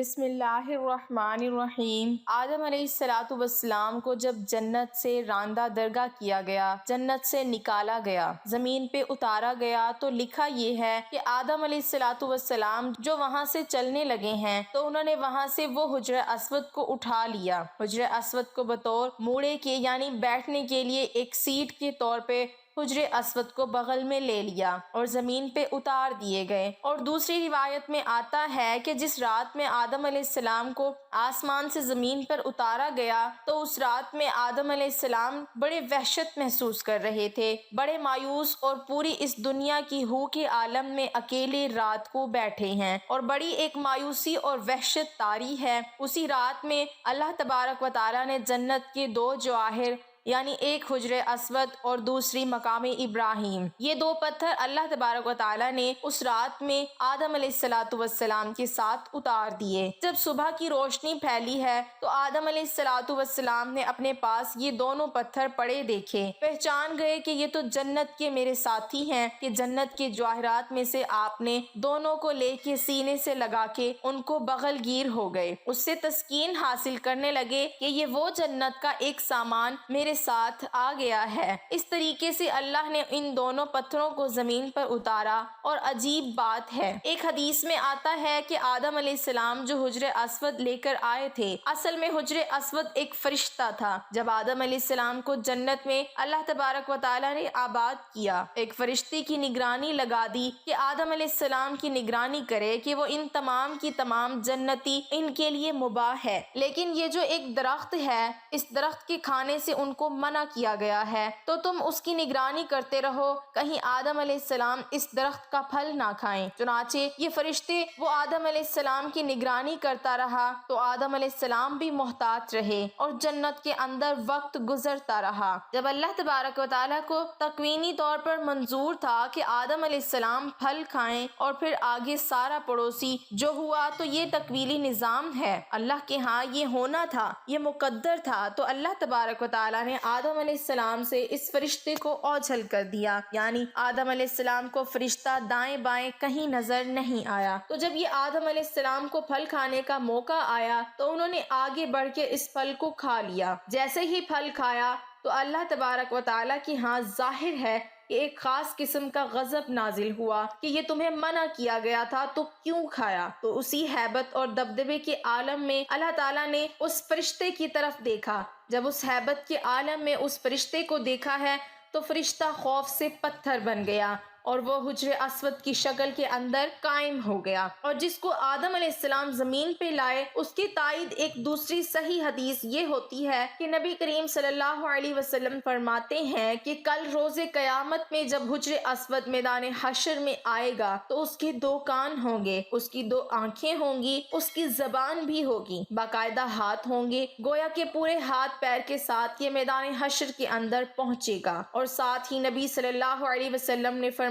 بسم اللہ الرحمن الرحیم۔ آدم علیہ السلام کو جب جنت سے راندہ درگاہ کیا گیا، جنت سے نکالا گیا، زمین پہ اتارا گیا، تو لکھا یہ ہے کہ آدم علیہ السلام جو وہاں سے چلنے لگے ہیں تو انہوں نے وہاں سے وہ حجر اسود کو اٹھا لیا۔ حجر اسود کو بطور موڑے کے یعنی بیٹھنے کے لیے ایک سیٹ کے طور پہ حجر اسود کو بغل میں لے لیا اور زمین پہ اتار دیے گئے۔ اور دوسری روایت میں آتا ہے کہ جس رات میں آدم علیہ السلام کو آسمان سے زمین پر اتارا گیا تو اس رات میں آدم علیہ السلام بڑے وحشت محسوس کر رہے تھے، بڑے مایوس، اور پوری اس دنیا کی ہو کے عالم میں اکیلے رات کو بیٹھے ہیں اور بڑی ایک مایوسی اور وحشت طاری ہے۔ اسی رات میں اللہ تبارک و تعالیٰ نے جنت کے دو جواہر یعنی ایک حجر اسود اور دوسری مقام ابراہیم، یہ دو پتھر اللہ تبارک و تعالیٰ نے اس رات میں آدم علیہ السلام کے ساتھ اتار دیے۔ جب صبح کی روشنی پھیلی ہے تو آدم علیہ السلام نے اپنے پاس یہ دونوں پتھر پڑے دیکھے، پہچان گئے کہ یہ تو جنت کے میرے ساتھی ہیں، کہ جنت کے جواہرات میں سے آپ نے دونوں کو لے کے سینے سے لگا کے ان کو بغل گیر ہو گئے۔ اس سے تسکین حاصل کرنے لگے کہ یہ وہ جنت کا ایک سامان میرے ساتھ آ گیا ہے۔ اس طریقے سے اللہ نے ان دونوں پتھروں کو زمین پر اتارا۔ اور عجیب بات ہے، ایک حدیث میں آتا ہے کہ آدم علیہ السلام جو حجر اسود لے کر آئے تھے، اصل میں حجر اسود ایک فرشتہ تھا۔ جب آدم علیہ السلام کو جنت میں اللہ تبارک و تعالیٰ نے آباد کیا، ایک فرشتے کی نگرانی لگا دی کہ آدم علیہ السلام کی نگرانی کرے کہ وہ ان تمام کی تمام جنتی ان کے لیے مباح ہے، لیکن یہ جو ایک درخت ہے، اس درخت کے کھانے سے ان کو منع کیا گیا ہے، تو تم اس کی نگرانی کرتے رہو کہیں آدم علیہ السلام اس درخت کا پھل نہ کھائیں۔ چنانچہ یہ فرشتے وہ آدم علیہ السلام کی نگرانی کرتا رہا تو آدم علیہ السلام بھی محتاط رہے اور جنت کے اندر وقت گزرتا رہا۔ جب اللہ تبارک و تعالیٰ کو تکوینی طور پر منظور تھا کہ آدم علیہ السلام پھل کھائیں اور پھر آگے سارا پڑوسی جو ہوا، تو یہ تکوینی نظام ہے، اللہ کے ہاں یہ ہونا تھا، یہ مقدر تھا۔ تو اللہ تبارک و تعالیٰ نے آدم علیہ السلام سے اس فرشتے کو اوجھل کر دیا، یعنی آدم علیہ السلام کو فرشتہ دائیں بائیں کہیں نظر نہیں آیا۔ تو جب یہ آدم علیہ السلام کو پھل کھانے کا موقع آیا تو انہوں نے آگے بڑھ کے اس پھل کو کھا لیا۔ جیسے ہی پھل کھایا تو اللہ تبارک و تعالیٰ کی ہاں ظاہر ہے کہ ایک خاص قسم کا غضب نازل ہوا کہ یہ تمہیں منع کیا گیا تھا تو کیوں کھایا؟ تو اسی ہیبت اور دبدبے کے عالم میں اللہ تعالیٰ نے اس فرشتے کی طرف دیکھا۔ جب اس ہیبت کے عالم میں اس فرشتے کو دیکھا ہے تو فرشتہ خوف سے پتھر بن گیا اور وہ حجر اسود کی شکل کے اندر قائم ہو گیا۔ اور جس کو آدم علیہ السلام زمین پہ لائے، اس کی تائید ایک دوسری صحیح حدیث یہ ہوتی ہے کہ نبی کریم صلی اللہ علیہ وسلم فرماتے ہیں کہ کل روز قیامت میں جب حجر اسود میدان حشر میں آئے گا تو اس کے دو کان ہوں گے، اس کی دو آنکھیں ہوں گی، اس کی زبان بھی ہوگی، باقاعدہ ہاتھ ہوں گے، گویا کہ پورے ہاتھ پیر کے ساتھ یہ میدان حشر کے اندر پہنچے گا۔ اور ساتھ ہی نبی صلی اللہ علیہ وسلم نے فرمایا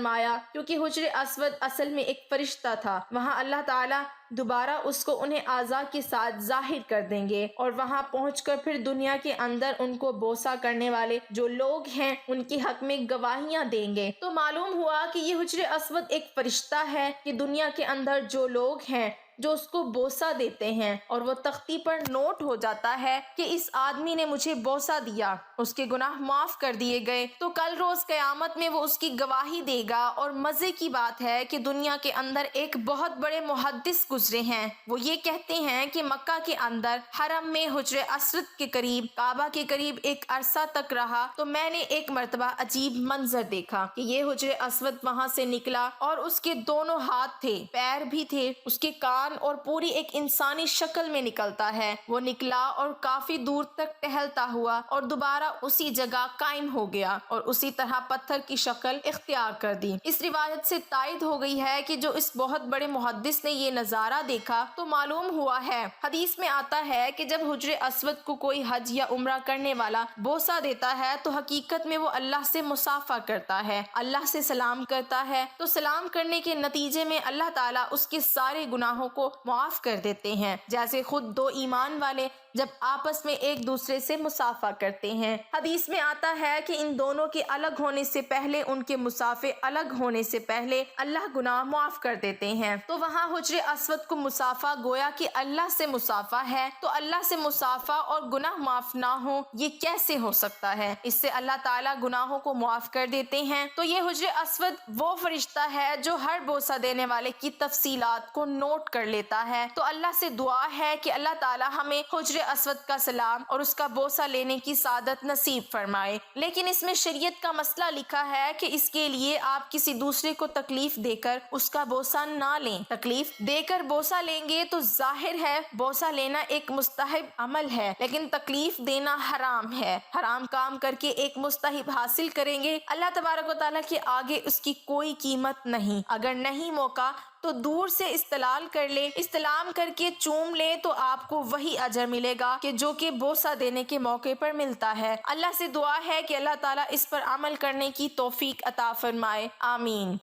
کیونکہ حجر اسود اصل میں ایک فرشتہ تھا، وہاں اللہ تعالیٰ دوبارہ اس کو انہیں اعضاء کے ساتھ ظاہر کر دیں گے اور وہاں پہنچ کر پھر دنیا کے اندر ان کو بوسہ کرنے والے جو لوگ ہیں ان کے حق میں گواہیاں دیں گے۔ تو معلوم ہوا کہ یہ حجر اسود ایک فرشتہ ہے کہ دنیا کے اندر جو لوگ ہیں جو اس کو بوسہ دیتے ہیں اور وہ تختی پر نوٹ ہو جاتا ہے کہ اس آدمی نے مجھے بوسہ دیا، اس کے گناہ معاف کر دیے گئے، تو کل روز قیامت میں وہ اس کی گواہی دے گا۔ اور مزے کی بات ہے کہ دنیا کے اندر ایک بہت بڑے محدث گزرے ہیں، وہ یہ کہتے ہیں کہ مکہ کے اندر حرم میں حجر اسود کے قریب، کعبہ کے قریب ایک عرصہ تک رہا تو میں نے ایک مرتبہ عجیب منظر دیکھا کہ یہ حجر اسود وہاں سے نکلا اور اس کے دونوں ہاتھ تھے، پیر بھی تھے، اس کے کان اور پوری ایک انسانی شکل میں نکلتا ہے۔ وہ نکلا اور کافی دور تک ٹہلتا ہوا اور دوبارہ اسی جگہ قائم ہو گیا اور اسی طرح پتھر کی شکل اختیار کر دی۔ اس روایت سے تائید ہو گئی ہے کہ جو اس بہت بڑے محدث نے یہ نظارہ دیکھا تو معلوم ہوا ہے، حدیث میں آتا ہے کہ جب حجر اسود کو کوئی حج یا عمرہ کرنے والا بوسہ دیتا ہے تو حقیقت میں وہ اللہ سے مصافحہ کرتا ہے، اللہ سے سلام کرتا ہے، تو سلام کرنے کے نتیجے میں اللہ تعالیٰ اس کے سارے گناہوں کو معاف کر دیتے ہیں۔ جیسے خود دو ایمان والے جب آپس میں ایک دوسرے سے مصافحہ کرتے ہیں۔ حدیث میں آتا ہے کہ ان دونوں کے الگ ہونے سے پہلے، ان کے مسافے الگ ہونے سے پہلے اللہ گناہ معاف کر دیتے ہیں۔ تو وہاں حجر اسود کو مصافحہ گویا کہ اللہ سے مصافحہ ہے، تو اللہ سے مصافحہ اور گناہ معاف نہ ہو، یہ کیسے ہو سکتا ہے؟ اس سے اللہ تعالیٰ گناہوں کو معاف کر دیتے ہیں۔ تو یہ حجر اسود وہ فرشتہ ہے جو ہر بوسہ دینے والے کی تفصیلات کو نوٹ کر لیتا ہے۔ تو اللہ سے دعا ہے کہ اللہ تعالیٰ ہمیں حجر اسود کا سلام اور اس کا بوسہ لینے کی سعادت نصیب فرمائے۔ لیکن اس میں شریعت کا مسئلہ لکھا ہے کہ اس کے لیے آپ کسی دوسرے کو تکلیف دے کر اس کا بوسہ نہ لیں۔ تکلیف دے کر بوسہ لیں گے تو ظاہر ہے بوسہ لینا ایک مستحب عمل ہے، لیکن تکلیف دینا حرام ہے۔ حرام کام کر کے ایک مستحب حاصل کریں گے، اللہ تبارک و تعالیٰ کے آگے اس کی کوئی قیمت نہیں۔ اگر نہیں موقع تو دور سے استلال کر لے، استلام کر کے چوم لے تو آپ کو وہی اجر ملے گا کہ جو کہ بوسہ دینے کے موقع پر ملتا ہے۔ اللہ سے دعا ہے کہ اللہ تعالیٰ اس پر عمل کرنے کی توفیق عطا فرمائے، آمین۔